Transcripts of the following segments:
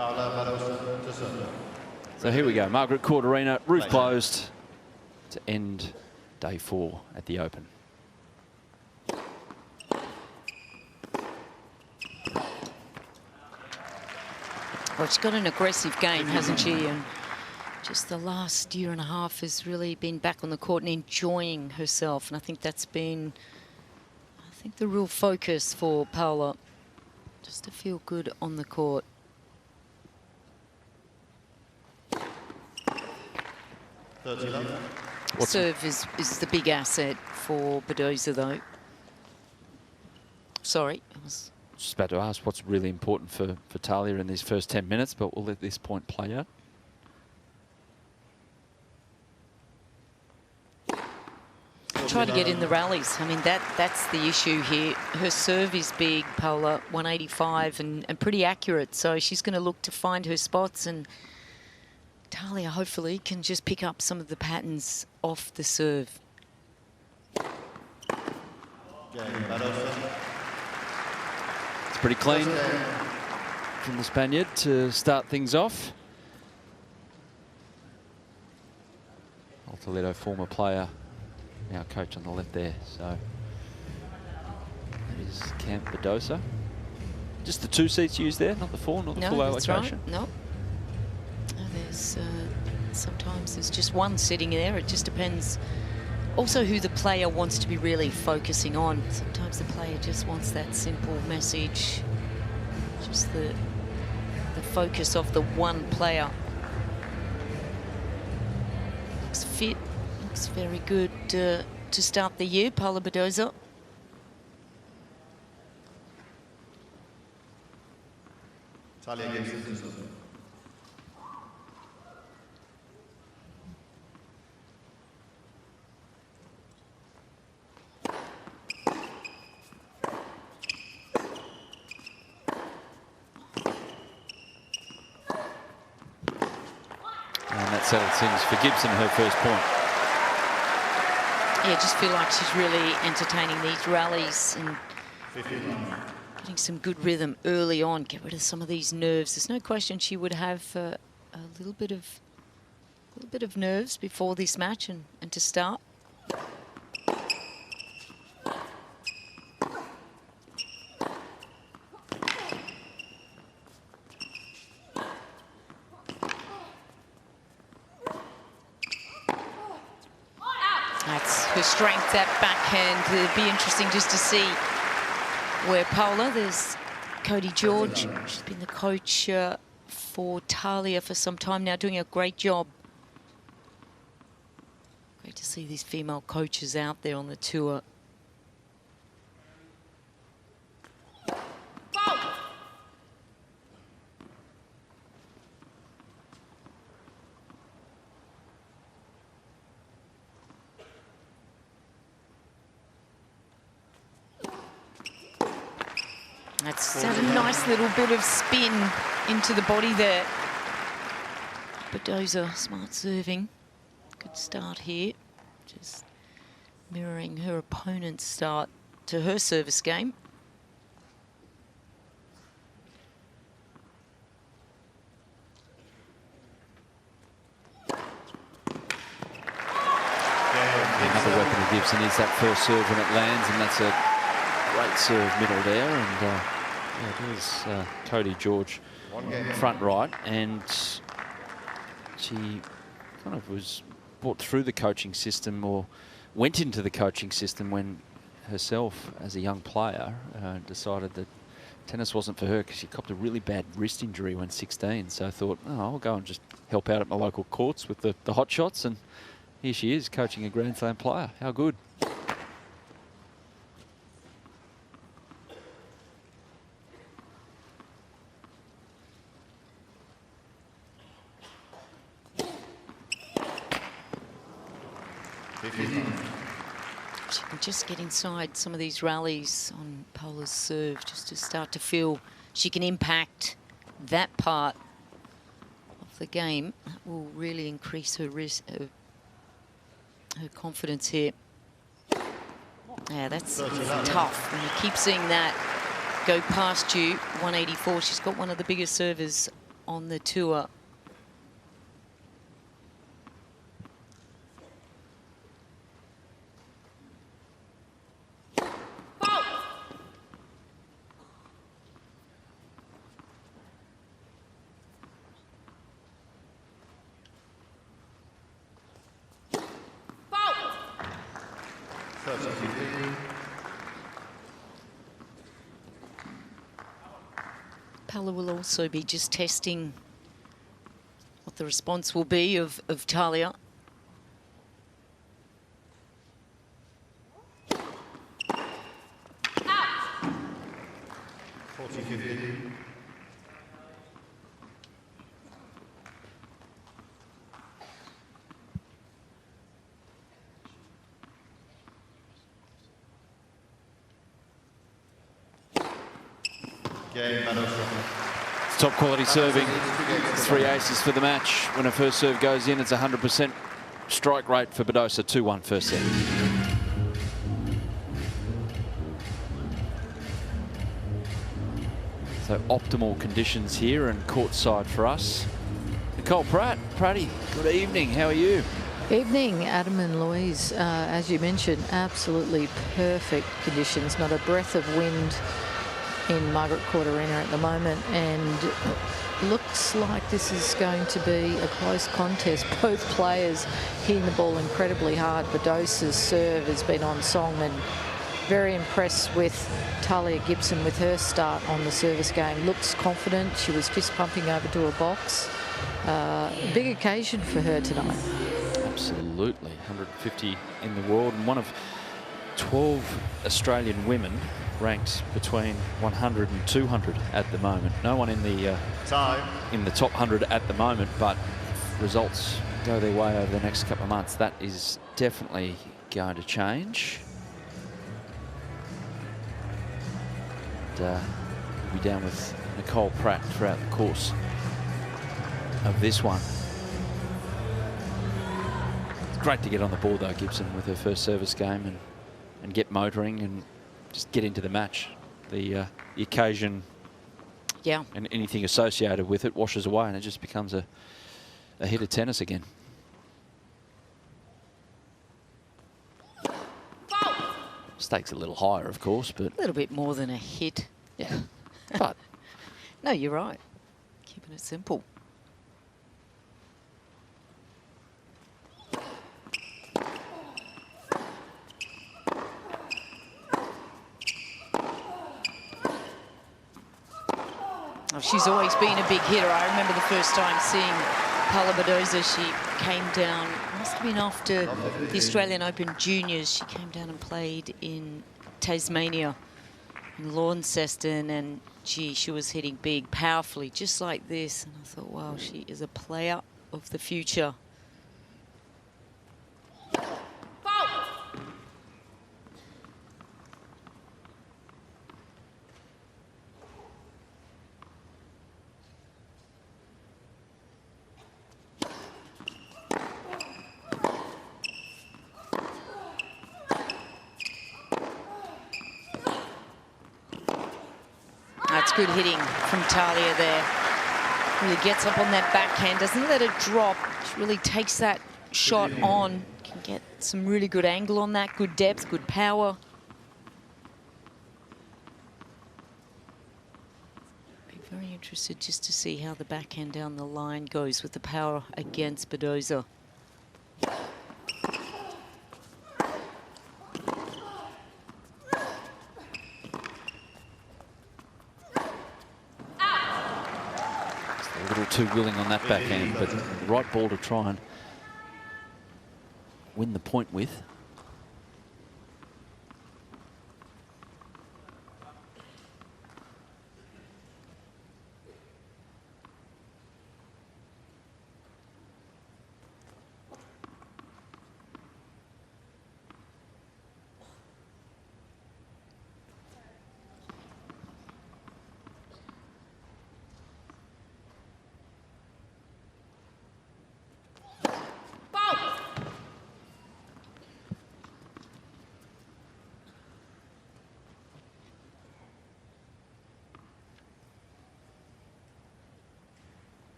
Paula Badosa to serve. So here we go. Margaret Court Arena, roof closed to end day 4 at the Open. Well, she's got an aggressive game, hasn't she? And just the last year and a half has really been back on the court and enjoying herself. And I think that's been, the real focus for Paula, just to feel good on the court. Serve is the big asset for Badosa, though. Sorry, I was just about to ask what's really important for Talia in these first 10 minutes, but we'll let this point play out. Try to get in the rallies. I mean, that's the issue here. Her serve is big, Paula, 185, and pretty accurate. So she's going to look to find her spots, and Talia hopefully can just pick up some of the patterns off the serve. It's pretty clean from the Spaniard to start things off. Toledo former player, now coach on the left there. So that is Camp Badosa. Just the 2 seats used there, not the 4, not the full allocation. Right. No, there's sometimes there's just one sitting there. It just depends. Also, who the player wants to be really focusing on. Sometimes the player just wants that simple message, just the focus of the one player. Looks fit, looks very good to start the year, Paula Badosa. Talia Gibson. Settled things for Gibson, her first point. Yeah, just feel like she's really entertaining these rallies and getting some good rhythm early on. Get rid of some of these nerves. There's no question she would have a little bit of nerves before this match and to start. Her strength, that backhand. It'd be interesting just to see where Paula, there's Cody George. She's been the coach for Talia for some time now, doing a great job. Great to see these female coaches out there on the tour. That's had a nice little bit of spin into the body there. Badosa, smart serving. Good start here. Just mirroring her opponent's start to her service game. Another weapon of Gibson is that first serve when it lands, and that's a great serve middle there, and yeah, it is Cody George front right, and she kind of was brought through the coaching system, or went into the coaching system when herself, as a young player, decided that tennis wasn't for her because she copped a really bad wrist injury when 16. So I thought, oh, I'll go and just help out at my local courts with the hot shots, and here she is coaching a Grand Slam player. How good. She can just get inside some of these rallies on Paula's serve just to start to feel she can impact that part of the game. That will really increase her risk, her confidence here. Yeah, that's tough. When you keep seeing that go past you, 184. She's got one of the biggest servers on the tour. Paula will also be just testing what the response will be of Talia. Top quality serving, 3 aces for the match. When her first serve goes in, it's 100% strike rate for Badosa. 2-1 first set. So optimal conditions here and courtside for us. Nicole Pratt. Pratty, good evening. How are you? Evening, Adam and Louise. As you mentioned, absolutely perfect conditions. Not a breath of wind in Margaret Arena at the moment, and looks like this is going to be a close contest. Both players hitting the ball incredibly hard. Badosa's serve has been on song, and very impressed with Talia Gibson with her start on the service game. Looks confident. She was fist pumping over to a box. Big occasion for her tonight. Absolutely. 150 in the world, and one of 12 Australian women ranked between 100 and 200 at the moment. No one in the top 100 at the moment, but if results go their way over the next couple of months, that is definitely going to change. And, we'll be down with Nicole Pratt throughout the course of this one. It's great to get on the board though, Gibson, with her first service game and get motoring and just get into the match. The occasion, yeah, and anything associated with it washes away, and it just becomes a hit of tennis again. Stakes a little higher, of course, but a little bit more than a hit. Yeah, but no, you're right. Keeping it simple. Oh, she's always been a big hitter. I remember the first time seeing Paula Badosa. She came down, must have been after the Australian Open Juniors. She came down and played in Tasmania, in Launceston, and gee, she was hitting big, powerfully, just like this. And I thought, wow, she is a player of the future. That's good hitting from Talia there. Really gets up on that backhand, doesn't let it drop. She really takes that shot on. Can get some really good angle on that, good depth, good power. Be very interested just to see how the backhand down the line goes with the power against Badosa. Too willing on that backhand, but the right ball to try and win the point with.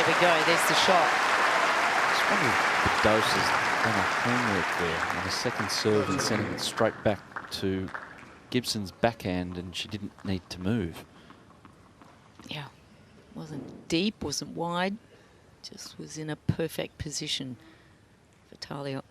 there we go. There's the shot. Just wonder if Badosa's done a homework there. And the second serve and sending it straight back to Gibson's backhand, and she didn't need to move. Yeah. Wasn't deep, wasn't wide. Just was in a perfect position for Talia.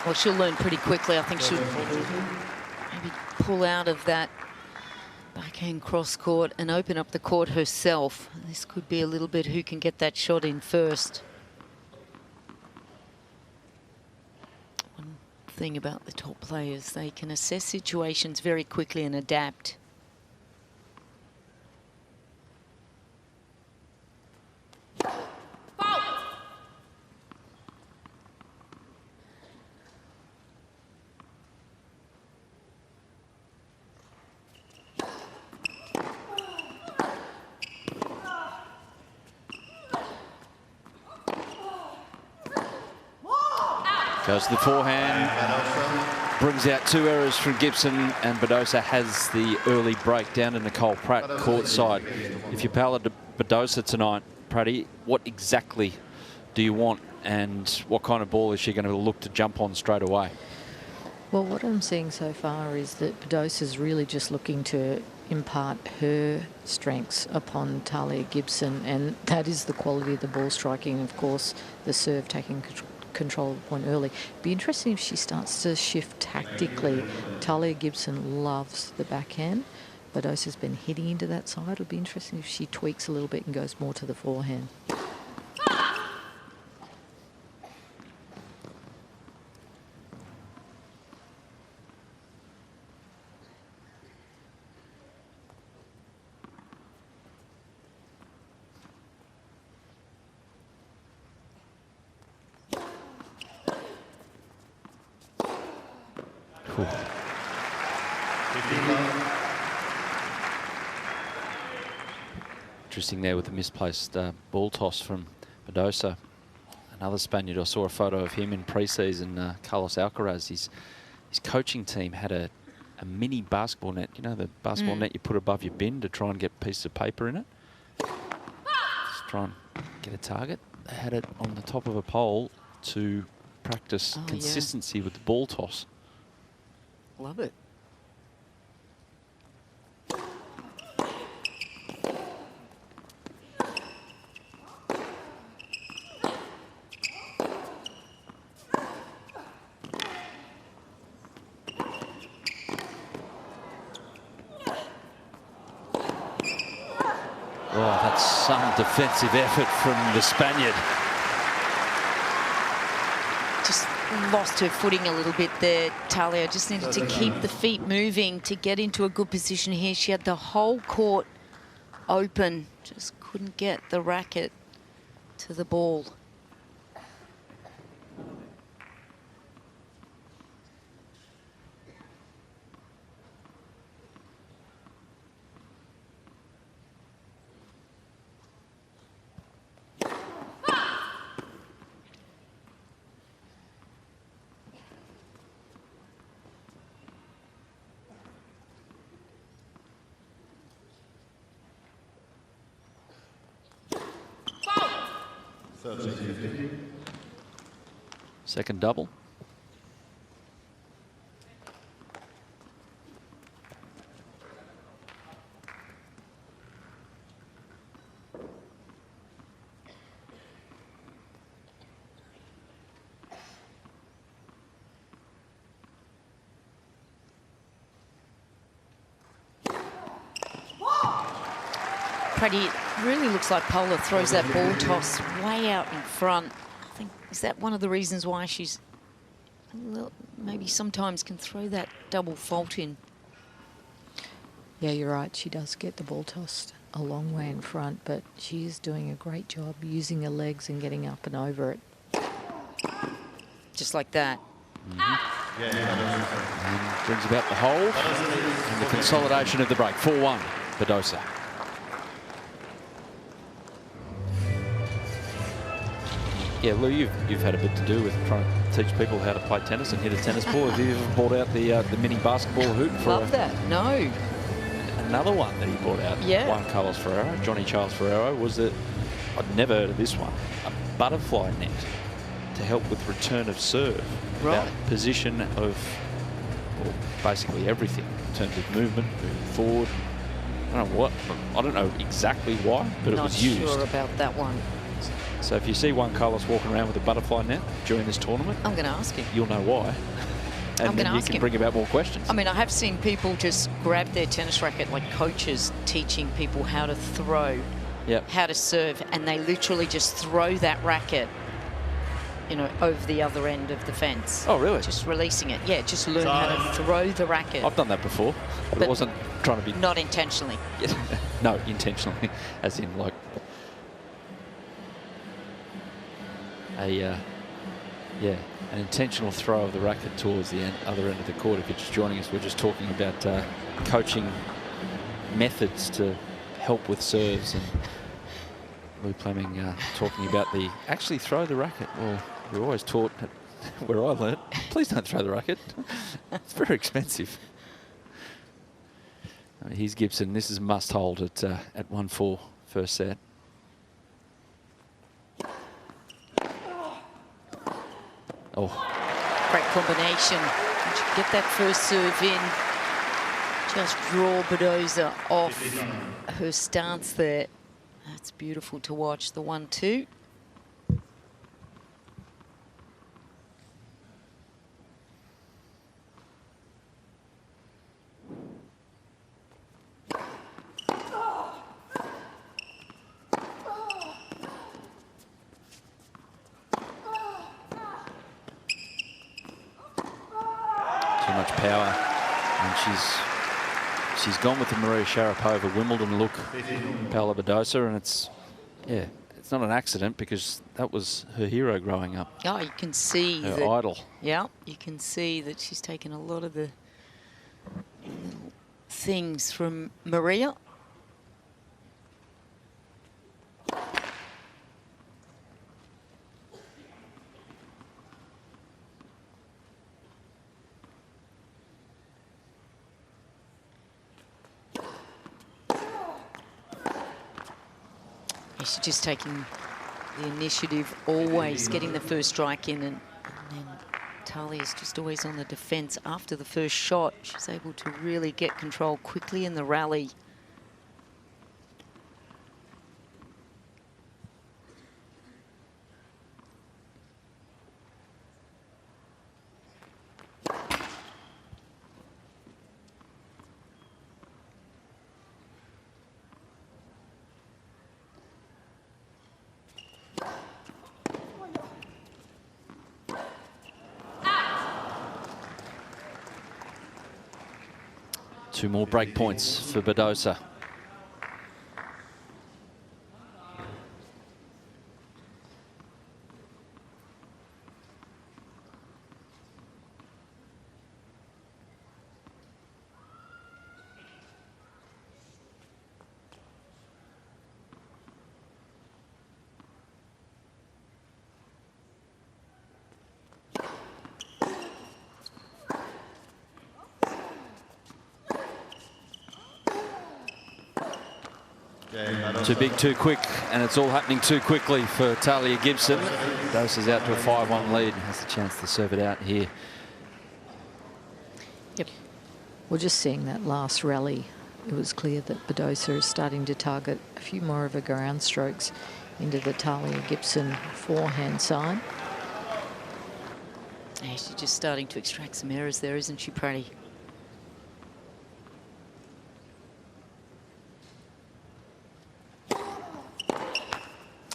Well, she'll learn pretty quickly. I think she'll maybe pull out of that backhand cross court and open up the court herself. This could be a little bit who can get that shot in first. One thing about the top players, they can assess situations very quickly and adapt. Goes to the forehand, brings out 2 errors from Gibson, and Badosa has the early break down to Nicole Pratt courtside. If you're Paula Badosa tonight, Pratty, what exactly do you want, and what kind of ball is she going to look to jump on straight away? Well, what I'm seeing so far is that Badosa's really just looking to impart her strengths upon Talia Gibson, and that is the quality of the ball striking, of course, the serve taking control of the point early. Be interesting if she starts to shift tactically. Talia Gibson loves the backhand. Badosa's been hitting into that side. It'll be interesting if she tweaks a little bit and goes more to the forehand. Cool. Interesting there with the misplaced ball toss from Badosa. Another Spaniard, I saw a photo of him in pre-season, Carlos Alcaraz. His coaching team had a mini basketball net. You know, the basketball net you put above your bin to try and get pieces of paper in it? Just try and get a target. They had it on the top of a pole to practice consistency with the ball toss. Love it. Oh, that's some defensive effort from the Spaniard. Just lost her footing a little bit there, Talia. Just needed to keep the feet moving to get into a good position here. She had the whole court open, just couldn't get the racket to the ball. Second double. It really looks like Paula throws that ball toss way out in front. I think, is that one of the reasons why she's maybe sometimes can throw that double fault in? Yeah, you're right. She does get the ball tossed a long way in front, but she is doing a great job using her legs and getting up and over it. Just like that. Mm-hmm. And brings about the hold and the consolidation of the break. 4-1, Badosa. Yeah, Lou, you've had a bit to do with trying to teach people how to play tennis and hit a tennis ball. Have you ever brought out the mini basketball hoop? Love that. No. Another one that he brought out, Juan Carlos Ferrero, Johnny Charles Ferrero, was that, I'd never heard of this one, a butterfly net to help with return of serve. Right. About position of, well, basically everything in terms of movement, moving forward. I don't know exactly why, but it was used. Not sure about that one. So if you see Juan Carlos walking around with a butterfly net during this tournament, I'm going to ask him. You'll know why. And then you can bring about more questions. I mean, I have seen people just grab their tennis racket, like coaches teaching people how to throw, how to serve, and they literally just throw that racket, you know, over the other end of the fence. Oh, really? Just releasing it. Yeah, just learn how to throw the racket. I've done that before, but it wasn't trying to be... Not intentionally. No, intentionally, as in like... an intentional throw of the racket towards the other end of the court. If you're just joining us, we're just talking about coaching methods to help with serves, and Lou Fleming talking about the actually throw the racket. Well, we're always taught where I learnt, please don't throw the racket. It's very expensive. Here's Gibson. This is must hold at 1-4 first set. Oh, great combination. Get that first serve in. Just draw Badosa off her stance there. That's beautiful to watch. The 1-2. Power, and she's gone with the Maria Sharapova Wimbledon look, Paula Badosa, and it's not an accident because that was her hero growing up. Oh, you can see her idol. Yeah, you can see that she's taken a lot of the little things from Maria. She's just taking the initiative, always getting the first strike in, and then Talia's just always on the defence after the first shot. She's able to really get control quickly in the rally. Two more break points for Badosa. Too big, too quick, and it's all happening too quickly for Talia Gibson. Badosa's out to a 5-1 lead. Has the chance to serve it out here. Yep. We're just seeing that last rally. It was clear that Badosa is starting to target a few more of her ground strokes into the Talia Gibson forehand side. Yeah, she's just starting to extract some errors there, isn't she, Pratty?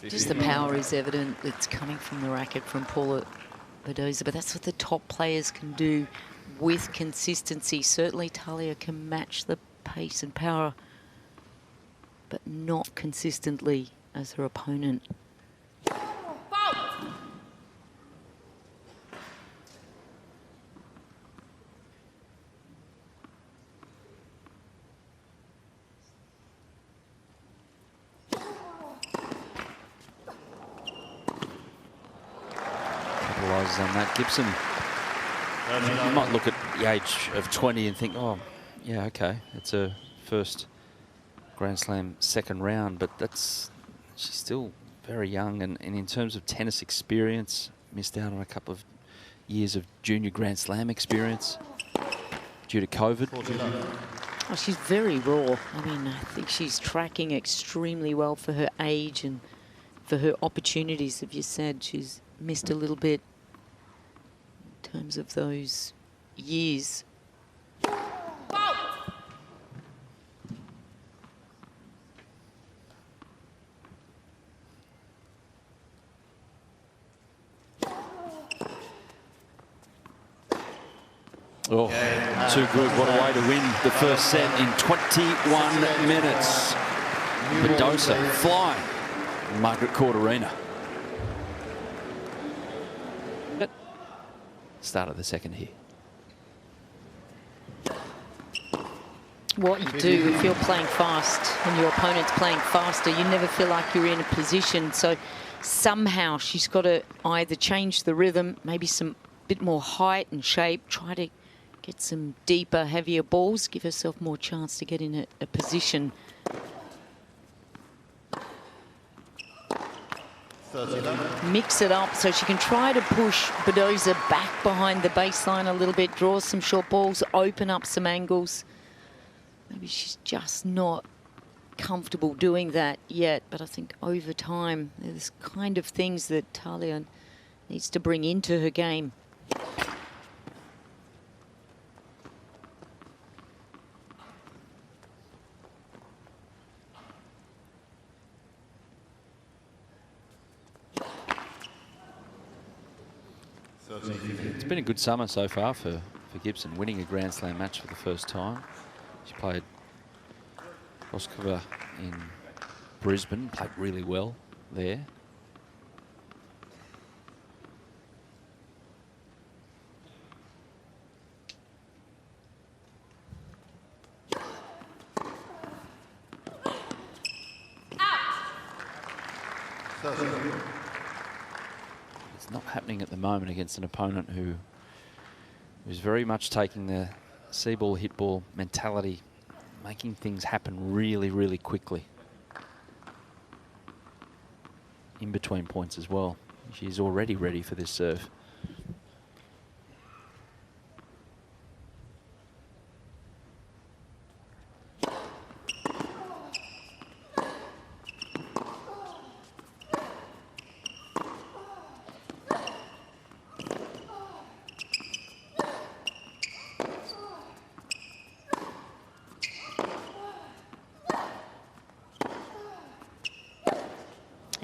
Just the power is evident. It's coming from the racket from Paula Badosa, but that's what the top players can do with consistency. Certainly Talia can match the pace and power, but not consistently as her opponent. capitalises on that. Gibson, you might look at the age of 20 and think, oh, yeah, okay, it's a first Grand Slam second round, but she's still very young, and in terms of tennis experience, missed out on a couple of years of junior Grand Slam experience due to COVID. Oh, she's very raw. I mean, I think she's tracking extremely well for her age and for her opportunities. As you said, she's missed a little bit in terms of those years. Oh, too good. What a way to win the first set in 21 minutes. Badosa flying. Margaret Court Arena. Start of the second here. What you do if you're playing fast and your opponent's playing faster, you never feel like you're in a position. So somehow she's got to either change the rhythm, maybe some bit more height and shape, try to get some deeper, heavier balls, give herself more chance to get in a position. Mix it up so she can try to push Badosa back behind the baseline a little bit, draw some short balls, open up some angles. Maybe she's just not comfortable doing that yet, but I think over time there's kind of things that Talia needs to bring into her game. It's been a good summer so far for Gibson, winning a Grand Slam match for the first time. She played Roskova in Brisbane, played really well there. It's not happening at the moment against an opponent who is very much taking the see ball, hit ball mentality, making things happen really, really quickly. In between points as well. She's already ready for this serve.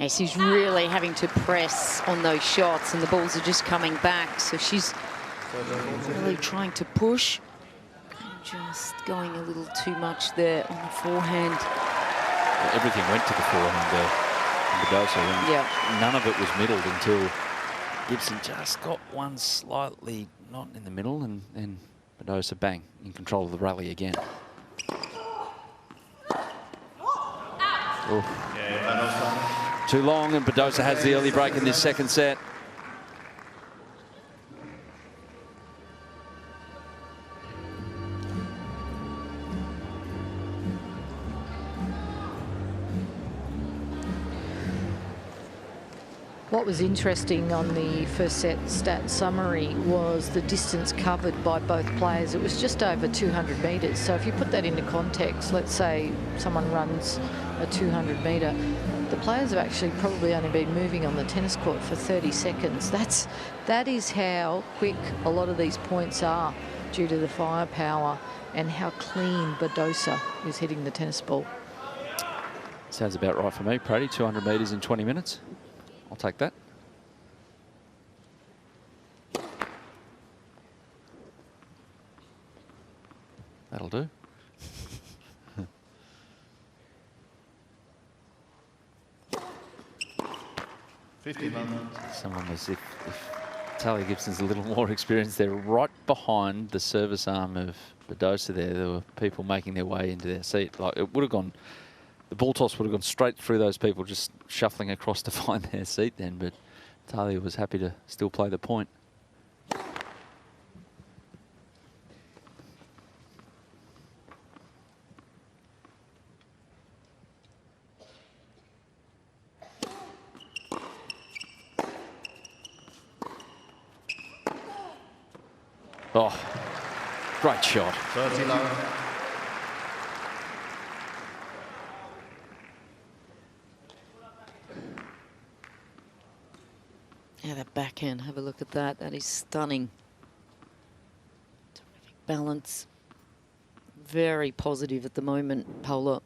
She's really having to press on those shots and the balls are just coming back. So she's really trying to push and just going a little too much there on the forehand. Everything went to the forehand there from Badosa, and yeah, none of it was middled until Gibson just got one slightly not in the middle, and then Badosa, bang, in control of the rally again. Oh. Too long, and Badosa has the early break in this second set. What was interesting on the first set stat summary was the distance covered by both players. It was just over 200 metres. So if you put that into context, let's say someone runs a 200 metre, the players have actually probably only been moving on the tennis court for 30 seconds. That is how quick a lot of these points are due to the firepower and how clean Badosa is hitting the tennis ball. Sounds about right for me, Pratty. 200 metres in 20 minutes. I'll take that. That'll do. Someone was, if Talia Gibson's a little more experienced, they're right behind the service arm of Badosa there were people making their way into their seat. Like, it would have gone, the ball toss would have gone straight through those people just shuffling across to find their seat then, but Talia was happy to still play the point. Oh, great shot. 30 low. Yeah, that backhand, have a look at that. That is stunning. Terrific balance. Very positive at the moment, Paula.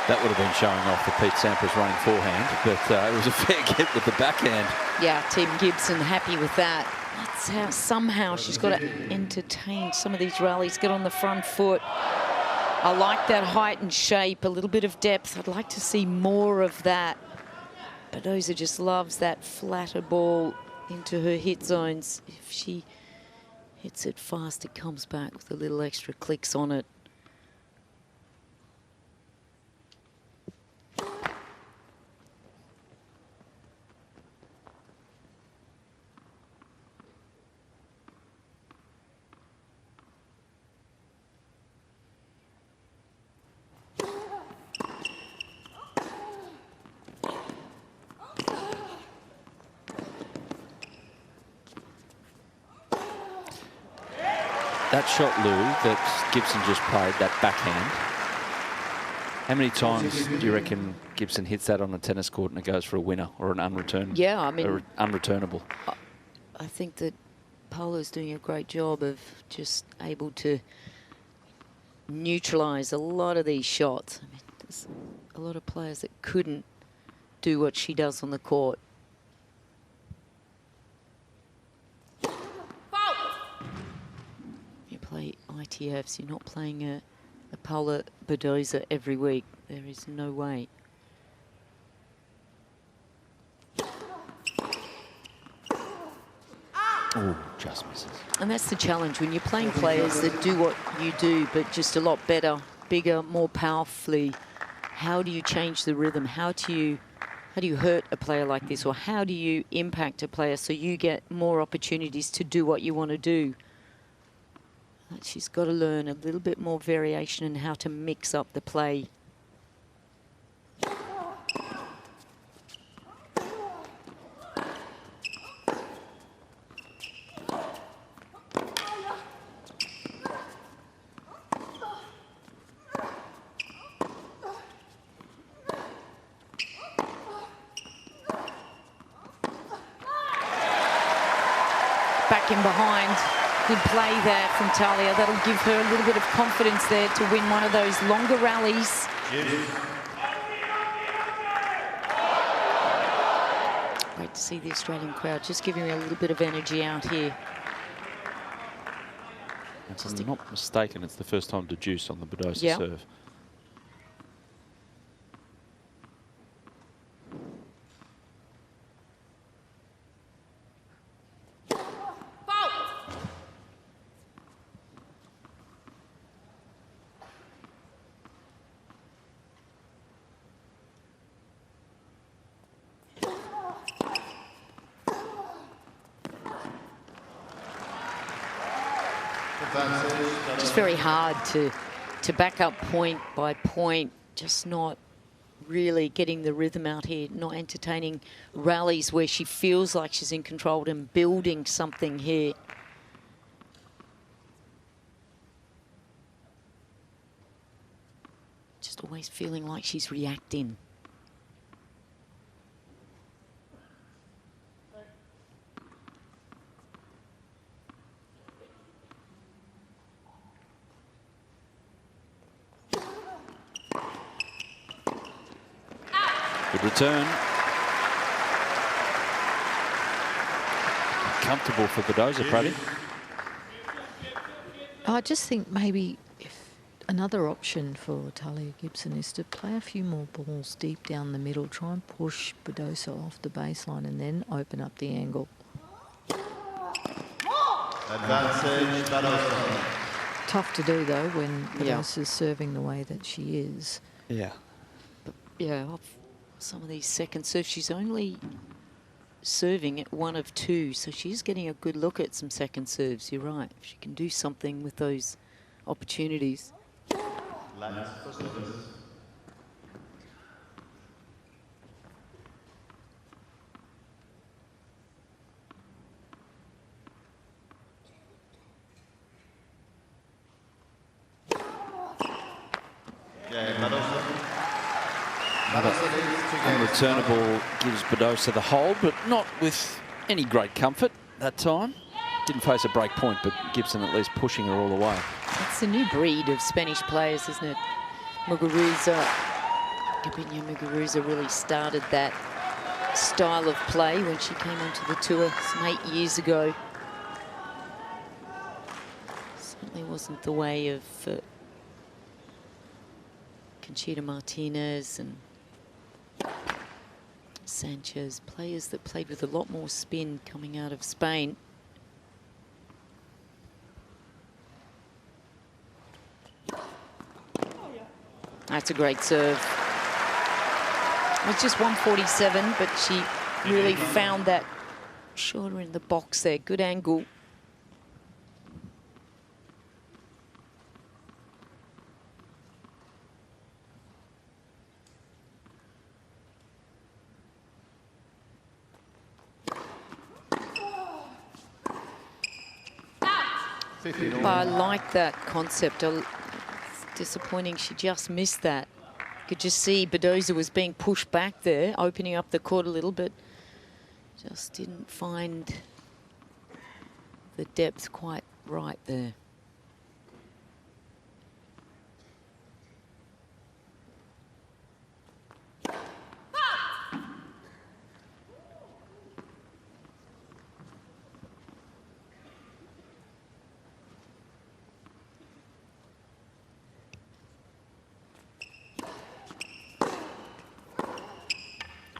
That would have been showing off the Pete Sampras running forehand, but it was a fair get with the backhand. Yeah, Team Gibson happy with that. That's how somehow she's got to entertain some of these rallies, get on the front foot. I like that height and shape, a little bit of depth. I'd like to see more of that. Badosa just loves that flatter ball into her hit zones. If she hits it fast, it comes back with a little extra clicks on it. That shot, Lou, that Gibson just played, that backhand. How many times do you reckon Gibson hits that on a tennis court and it goes for a winner or an unreturned? Yeah, I mean, or unreturnable. I think that Paula's doing a great job of just able to neutralise a lot of these shots. I mean, there's a lot of players that couldn't do what she does on the court. You play ITFs, you're not playing a Paula Badosa every week. There is no way. Oh, just misses. And that's the challenge when you're playing players that do what you do, but just a lot better, bigger, more powerfully. How do you change the rhythm? How do you hurt a player like this, or how do you impact a player so you get more opportunities to do what you want to do? She's got to learn a little bit more variation in how to mix up the play. Back in behind. Good play there from Talia. That'll give her a little bit of confidence there to win one of those longer rallies. Great to see the Australian crowd just giving me a little bit of energy out here. If I'm not mistaken, it's the first time to juice on the Badosa serve. Just very hard to back up point by point, just not really getting the rhythm out here, not entertaining rallies where she feels like she's in control and building something here. Just always feeling like she's reacting. Good return. Comfortable for Badosa, Praddy. I just think maybe if another option for Talia Gibson is to play a few more balls deep down the middle, try and push Badosa off the baseline and then open up the angle. Advantage, Badosa. Tough to do, though, when Badosa's serving the way that she is. Yeah. Yeah, off some of these second serves, she's only serving at 1 of 2, so she's getting a good look at some second serves. You're right. If she can do something with those opportunities. Lines for service. Yeah, Badosa. Unreturnable gives Badosa the hold, but not with any great comfort that time. Didn't face a break point, but Gibson at least pushing her all the way. It's a new breed of Spanish players, isn't it? Muguruza, Gabinia Muguruza really started that style of play when she came onto the tour some 8 years ago. Certainly wasn't the way of Conchita Martinez and Sanchez, players that played with a lot more spin coming out of Spain. That's a great serve. It's just 147, but she really found that shorter in the box there. Good angle. I like that concept. It's disappointing she just missed that. You could just see Badosa was being pushed back there, opening up the court a little bit. Just didn't find the depth quite right there.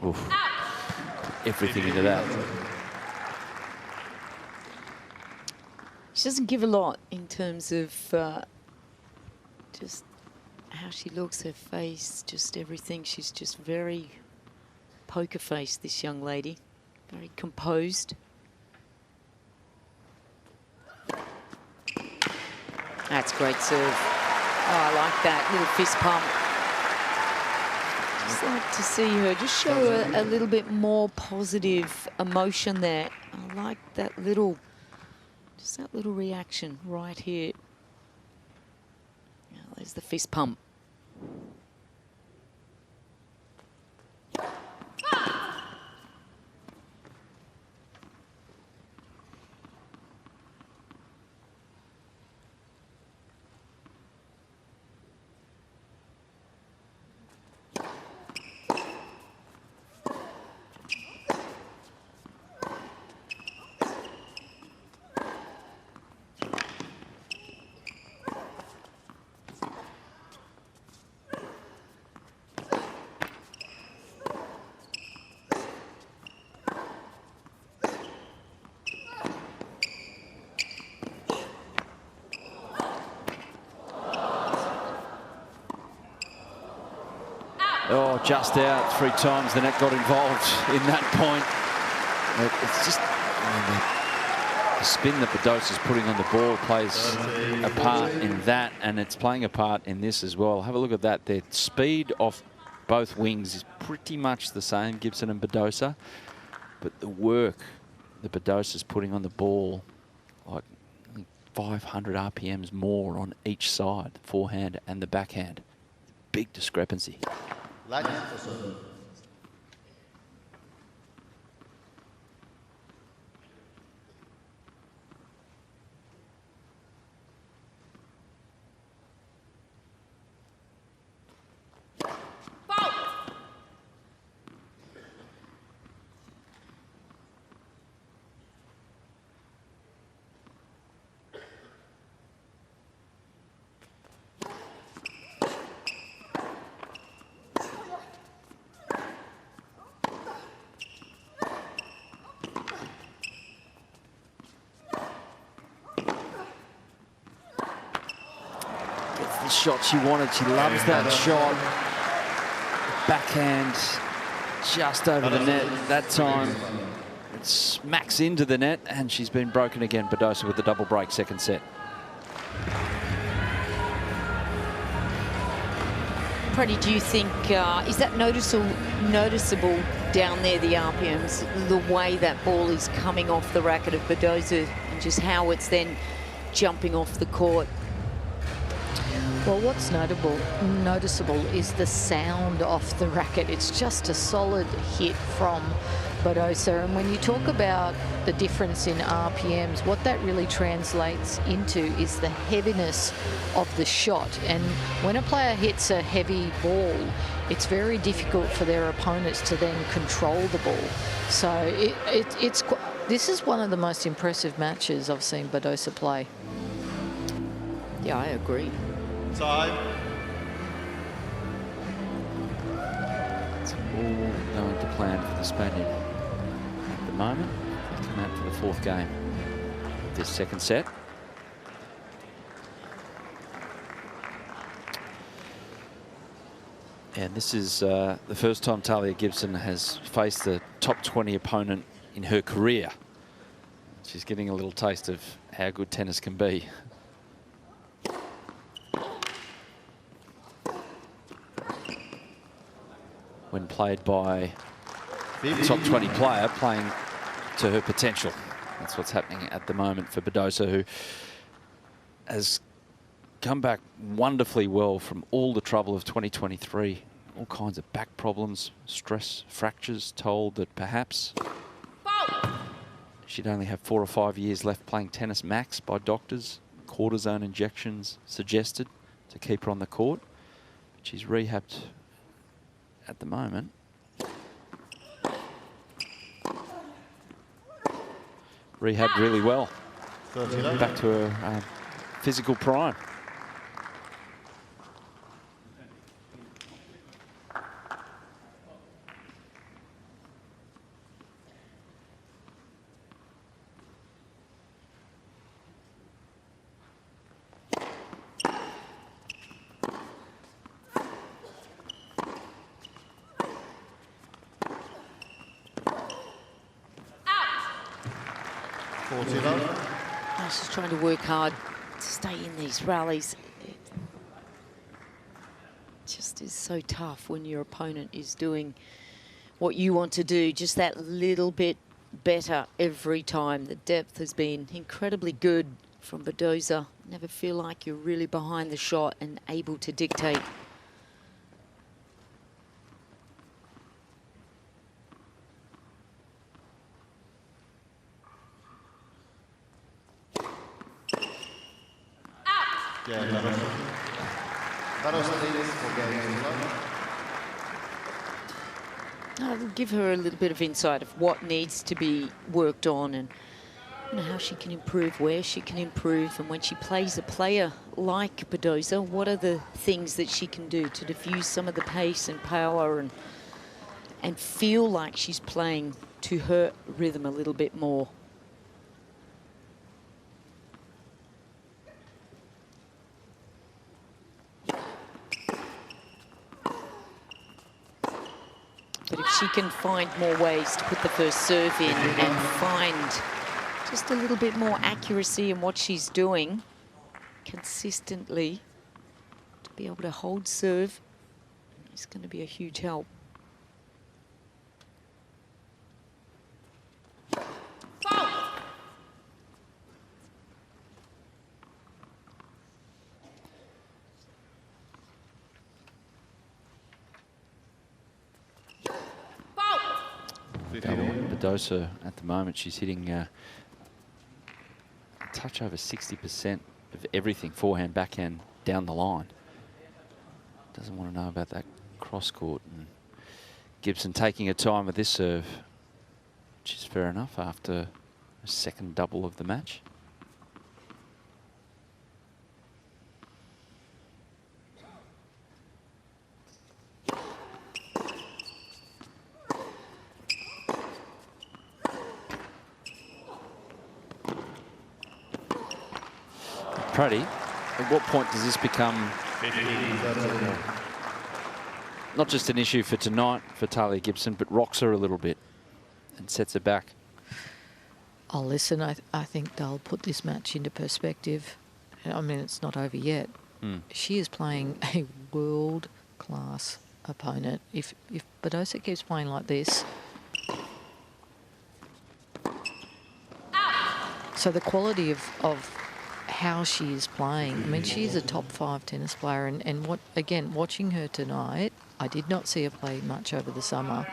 Oof. Everything into that. She doesn't give a lot in terms of just how she looks, her face, just everything. She's just very poker faced, this young lady. Very composed. That's great serve. Oh, I like that little fist pump. Just like to see her just show a little bit more positive emotion there. I like that little, just that little reaction right here. Now, there's the fist pump. Oh, just out 3 times. The net got involved in that point. It's just the spin that Badosa's putting on the ball plays a part in that, and it's playing a part in this as well. Have a look at that. The speed off both wings is pretty much the same, Gibson and Badosa, but the work that Badosa's putting on the ball, like 500 RPMs more on each side, the forehand and the backhand. Big discrepancy. Lines for service. the shot she wanted. She loves that shot. Backhand just over the net that time. It smacks into the net, and she's been broken again. Badosa with the double break, second set. Freddie, do you think, is that noticeable down there, the RPMs, the way that ball is coming off the racket of Badosa and just how it's then jumping off the court? Well, what's noticeable is the sound off the racket. It's just a solid hit from Badosa. And when you talk about the difference in RPMs, what that really translates into is the heaviness of the shot. And when a player hits a heavy ball, it's very difficult for their opponents to then control the ball. So this is one of the most impressive matches I've seen Badosa play. Yeah, I agree. Time. It's all going to plan for the Spaniard at the moment. They come out for the fourth game of this second set. And this is the first time Talia Gibson has faced a top 20 opponent in her career. She's getting a little taste of how good tennis can be. When played by a top 20 player playing to her potential. That's what's happening at the moment for Badosa, who has come back wonderfully well from all the trouble of 2023. All kinds of back problems, stress, fractures, told that perhaps she'd only have 4 or 5 years left playing tennis max by doctors. Cortisone injections suggested to keep her on the court. But she's rehabbed at the moment. Rehabbed really well. Back to her physical prime. She's trying to work hard to stay in these rallies. It just is so tough when your opponent is doing what you want to do, just that little bit better every time. The depth has been incredibly good from Badosa. Never feel like you're really behind the shot and able to dictate. I'll give her a little bit of insight of what needs to be worked on and how she can improve, where she can improve, and when she plays a player like Badosa, what are the things that she can do to diffuse some of the pace and power and feel like she's playing to her rhythm a little bit more. But if she can find more ways to put the first serve in and find just a little bit more accuracy in what she's doing consistently, to be able to hold serve, it's going to be a huge help. Badosa at the moment, she's hitting a touch over 60% of everything, forehand, backhand, down the line. Doesn't want to know about that cross court. And Gibson taking her time with this serve, which is fair enough after a second double of the match. At what point does this become Not just an issue for tonight for Talia Gibson, but rocks her a little bit and sets her back. Oh, listen, I think they'll put this match into perspective. I mean, it's not over yet. She is playing a world-class opponent. If Badosa keeps playing like this... So the quality of how she is playing, I mean, she's a top 5 tennis player. And watching her tonight, I did not see her play much over the summer.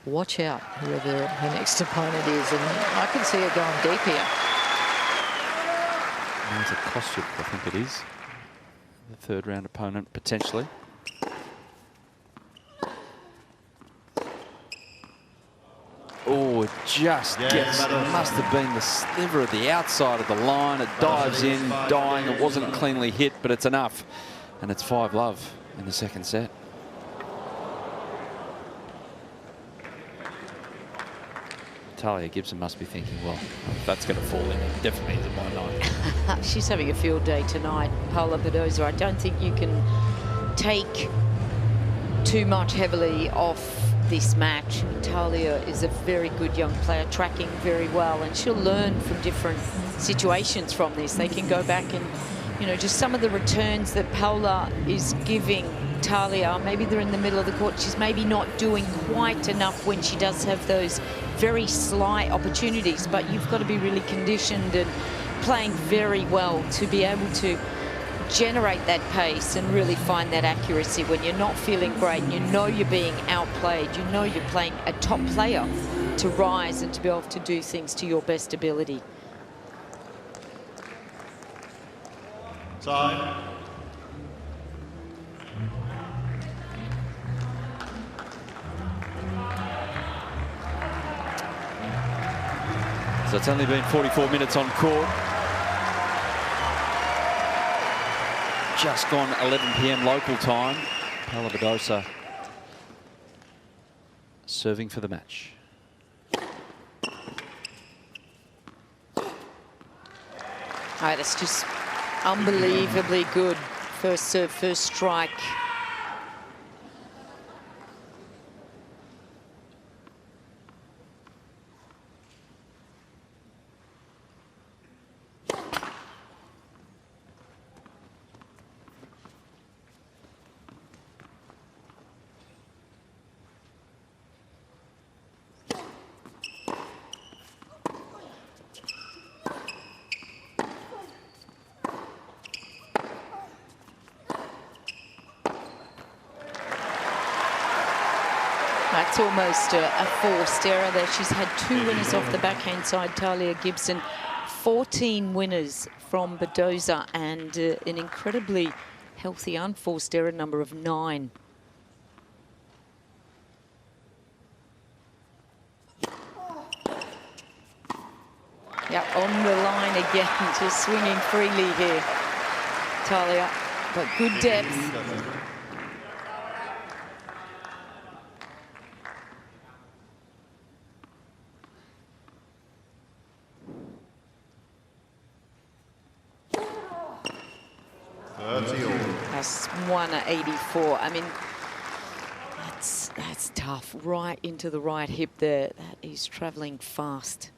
Watch out, whoever her next opponent is. And I can see her going deep here. There's a Kostyuk, I think it is. The third round opponent, potentially. Oh, it just gets, must have been the sliver at the outside of the line. It dives in, dying. It wasn't cleanly hit, but it's enough. And it's 5-love in the second set. Talia Gibson must be thinking, well, that's going to fall in. It definitely isn't my night. She's having a field day tonight, Paula Badosa. I don't think you can take too much heavily off this match. Talia is a very good young player, tracking very well, and she'll learn from different situations from this. They can go back and, you know, just some of the returns that Paula is giving Talia, maybe they're in the middle of the court. She's maybe not doing quite enough when she does have those very slight opportunities, but you've got to be really conditioned and playing very well to be able to generate that pace and really find that accuracy when you're not feeling great and you know you're being outplayed, you know you're playing a top player, to rise and to be able to do things to your best ability. Time. So it's only been 44 minutes on court. Just gone 11 p.m. local time. Paula Badosa serving for the match. All right, it's just unbelievably good. First serve, first strike. That's almost a forced error there. She's had 2 winners off the backhand side, Talia Gibson. 14 winners from Badosa, and an incredibly healthy unforced error number of 9. Yep, on the line again, just swinging freely here, Talia, but good depth. That's 184. I mean, that's tough. Right into the right hip there. That is travelling fast.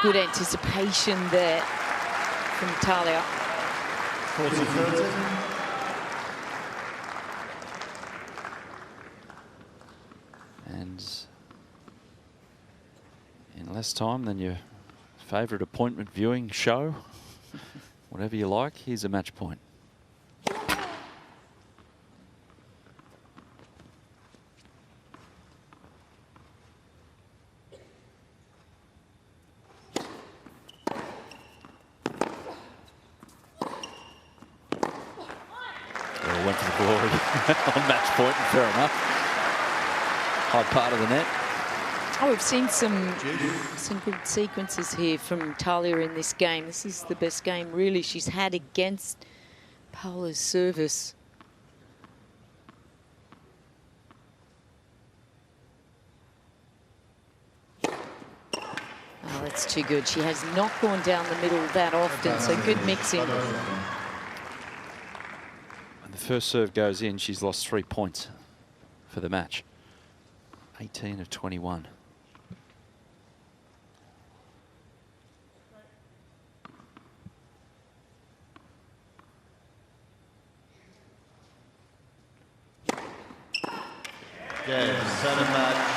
Good anticipation there from Talia. 40-30. And in less time than your favourite appointment viewing show, whatever you like, here's a match point. Went for the glory on match point, fair enough. High part of the net. Oh, we've seen some good sequences here from Talia in this game. This is the best game, really, she's had against Paula's service. Oh, that's too good. She has not gone down the middle that often, so good mixing. When the first serve goes in, she's lost 3 points for the match. 18 of 21.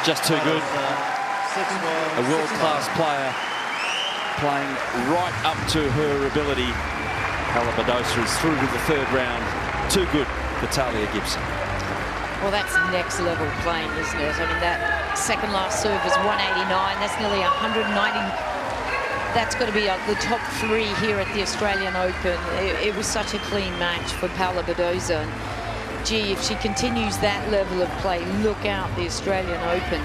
Just too good. A world-class player playing right up to her ability. Paula Badosa is through to the third round. Too good for Talia Gibson. Well, that's next level playing, isn't it? I mean, that second last serve was 189. That's nearly 190. That's got to be the top 3 here at the Australian Open. It was such a clean match for Paula Badosa. And, gee, if she continues that level of play, look out the Australian Open.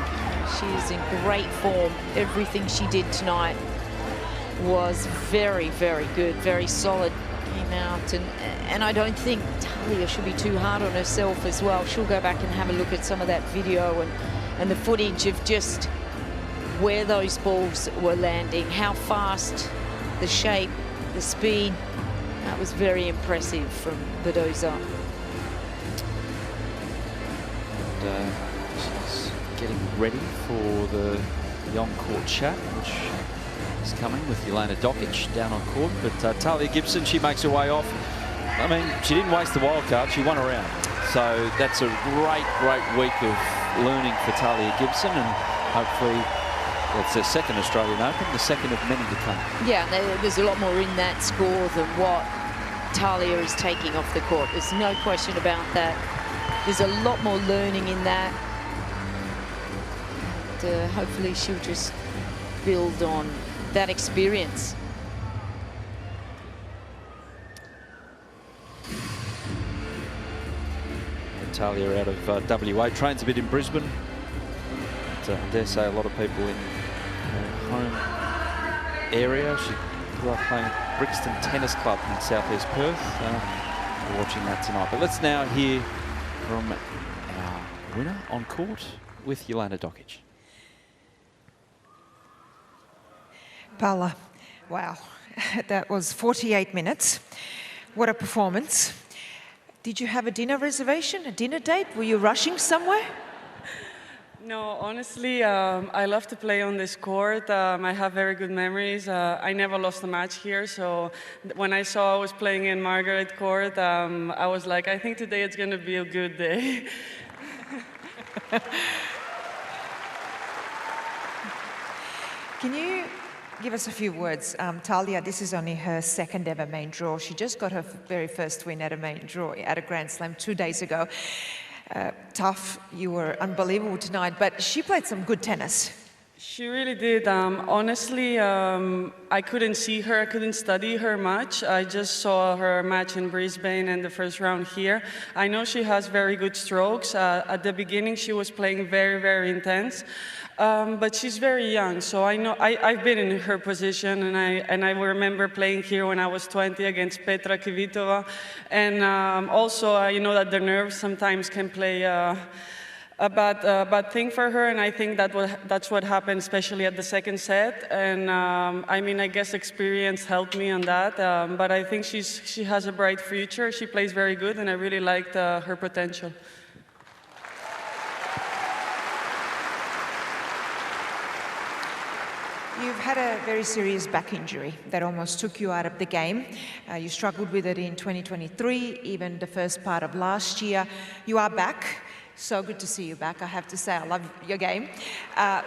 She is in great form. Everything she did tonight was very, very good, very solid. Came out, and I don't think Talia should be too hard on herself as well. She'll go back and have a look at some of that video and the footage of just where those balls were landing, how fast, the shape, the speed. That was very impressive from Badosa. And she's getting ready for the on-court chat, which is coming with Jelena Dokic down on court. But Talia Gibson, she makes her way off. I mean, she didn't waste the wild card, she won a round. So that's a great week of learning for Talia Gibson, and hopefully that's her second Australian Open, the second of many to come. Yeah, there's a lot more in that score than what Talia is taking off the court. There's no question about that. There's a lot more learning in that. And hopefully she'll just build on that experience. Talia out of WA, trains a bit in Brisbane. But, I dare say a lot of people in her home area. She grew up playing at Brixton Tennis Club in southeast Perth. We're watching that tonight. But let's now hear from our winner on court with Jelena Dokic. Paula, wow, that was 48 minutes. What a performance. Did you have a dinner reservation, a dinner date? Were you rushing somewhere? No, honestly, I love to play on this court. I have very good memories. I never lost a match here, so when I saw I was playing in Margaret court, I was like, I think today it's going to be a good day. Can you give us a few words? Talia, this is only her second ever main draw. She just got her very first win at a main draw at a Grand Slam 2 days ago. Tough, you were unbelievable tonight, but she played some good tennis. She really did. Honestly, I couldn't see her, I couldn't study her much. I just saw her match in Brisbane and the first round here. I know she has very good strokes. At the beginning, she was playing very, very intense. But she's very young, so I know I've been in her position, and I remember playing here when I was 20 against Petra Kvitova, and also you know that the nerves sometimes can play a bad thing for her, and I think that's what happened, especially at the second set. And I mean, I guess experience helped me on that, but I think she has a bright future. She plays very good, and I really liked her potential. You've had a very serious back injury that almost took you out of the game. You struggled with it in 2023, even the first part of last year. You are back. So good to see you back. I have to say, I love your game. I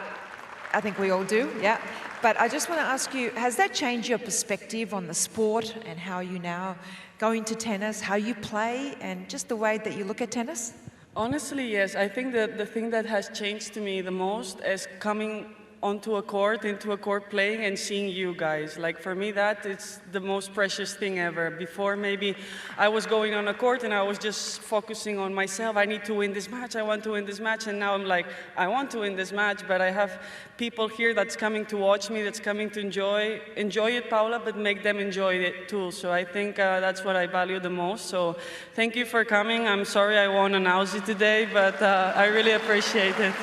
think we all do, yeah. But I just want to ask you, has that changed your perspective on the sport and how you now go into tennis, how you play, and just the way that you look at tennis? Honestly, yes. I think that the thing that has changed to me the most is coming into a court playing and seeing you guys. Like for me, that is the most precious thing ever. Before maybe I was going on a court and I was just focusing on myself. I need to win this match, I want to win this match. And now I'm like, I want to win this match, but I have people here that's coming to watch me, that's coming to enjoy it, Paula, but make them enjoy it too. So I think that's what I value the most. So thank you for coming. I'm sorry I won an Aussie today, but I really appreciate it.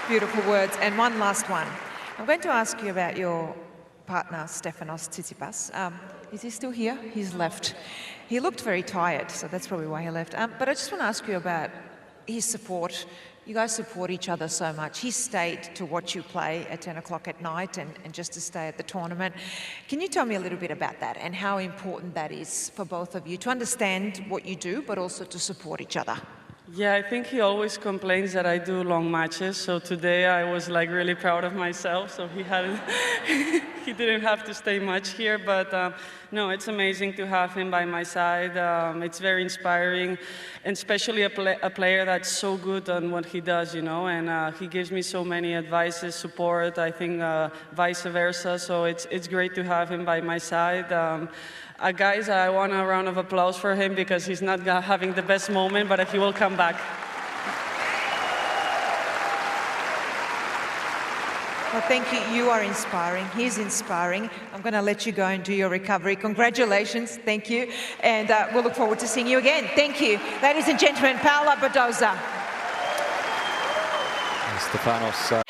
Beautiful words. And one last one. I'm going to ask you about your partner, Stefanos Tsitsipas. Is he still here? He's left. He looked very tired, so that's probably why he left. But I just want to ask you about his support. You guys support each other so much. He stayed to watch you play at 10 o'clock at night and just to stay at the tournament. Can you tell me a little bit about that and how important that is for both of you to understand what you do, but also to support each other? Yeah, I think he always complains that I do long matches. So today I was like really proud of myself. So he didn't have to stay much here. But no, it's amazing to have him by my side. It's very inspiring, and especially a player that's so good on what he does, you know. And he gives me so many advices, support. I think vice versa. So it's great to have him by my side. Guys, I want a round of applause for him because he's not having the best moment, but he will come back. Well, thank you. You are inspiring. He's inspiring. I'm going to let you go and do your recovery. Congratulations. Thank you. And we'll look forward to seeing you again. Thank you. Ladies and gentlemen, Paula Badosa. Stefanos